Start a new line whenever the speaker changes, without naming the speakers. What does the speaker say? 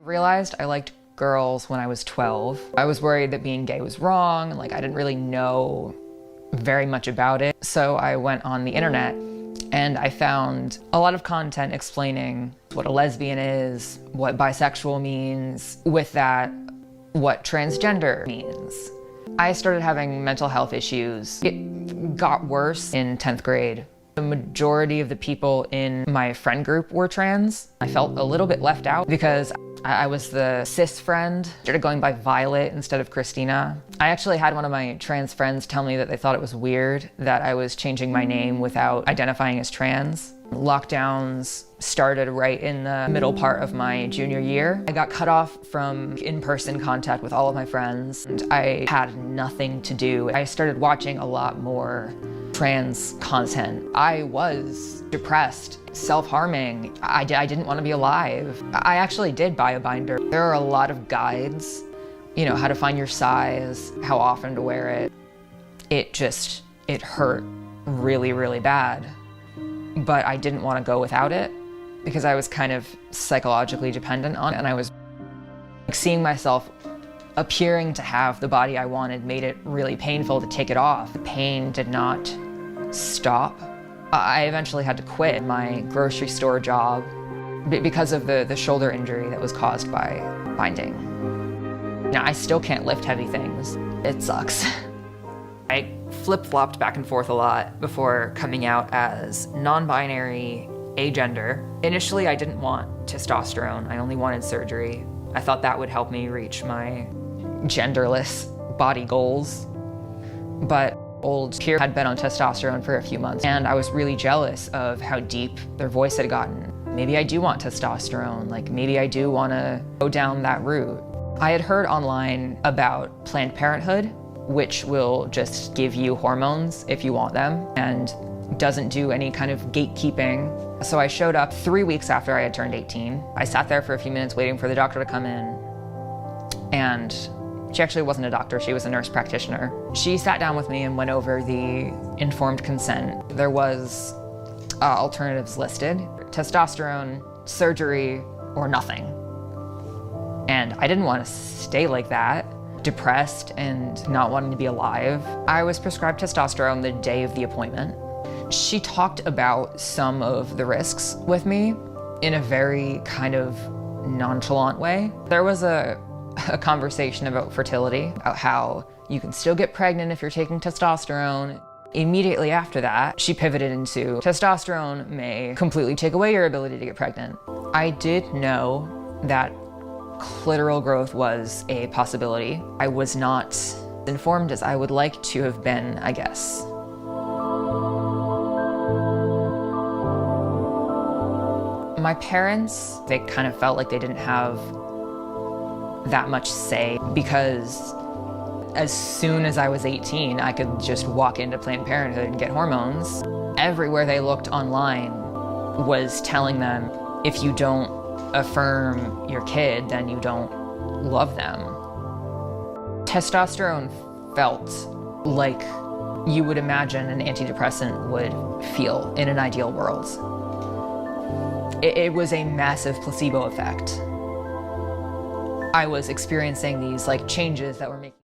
Realized I liked girls when I was 12. I was worried that being gay was wrong, like I didn't really know very much about it. So I went on the internet and I found a lot of content explaining what a lesbian is, what bisexual means, with that, what transgender means. I started having mental health issues. It got worse in 10th grade. The majority of the people in my friend group were trans. I felt a little bit left out because I was the cis friend. Started going by Violet instead of Christina. I actually had one of my trans friends tell me that they thought it was weird that I was changing my name without identifying as trans. Lockdowns started right in the middle part of my junior year. I got cut off from in-person contact with all of my friends, and I had nothing to do. I started watching a lot more trans content. I was depressed, self-harming. I didn't want to be alive. I actually did buy a binder. There are a lot of guides, you know, how to find your size, how often to wear it. It hurt really, really bad. But I didn't want to go without it because I was kind of psychologically dependent on it, and I was seeing myself appearing to have the body I wanted made it really painful to take it off. The pain did not stop. I eventually had to quit my grocery store job because of the shoulder injury that was caused by binding. Now, I still can't lift heavy things. It sucks. I flip-flopped back and forth a lot before coming out as non-binary, agender. Initially, I didn't want testosterone. I only wanted surgery. I thought that would help me reach my genderless body goals. But old peer had been on testosterone for a few months, and I was really jealous of how deep their voice had gotten. Maybe I do want testosterone, like maybe I do want to go down that route. I had heard online about Planned Parenthood, which will just give you hormones if you want them and doesn't do any kind of gatekeeping. So I showed up 3 weeks after I had turned 18. I sat there for a few minutes waiting for the doctor to come in, and she actually wasn't a doctor, she was a nurse practitioner. She sat down with me and went over the informed consent. There was alternatives listed: testosterone, surgery, or nothing. And I didn't want to stay like that, depressed and not wanting to be alive. I was prescribed testosterone the day of the appointment. She talked about some of the risks with me in a very kind of nonchalant way. There was a conversation about fertility, about how you can still get pregnant if you're taking testosterone. Immediately after that, she pivoted into testosterone may completely take away your ability to get pregnant. I did know that clitoral growth was a possibility. I was not informed as I would like to have been, I guess. My parents, they kind of felt like they didn't have that much say because as soon as I was 18, I could just walk into Planned Parenthood and get hormones. Everywhere they looked online was telling them, if you don't affirm your kid, then you don't love them. Testosterone felt like you would imagine an antidepressant would feel in an ideal world. It was a massive placebo effect. I was experiencing these changes that were making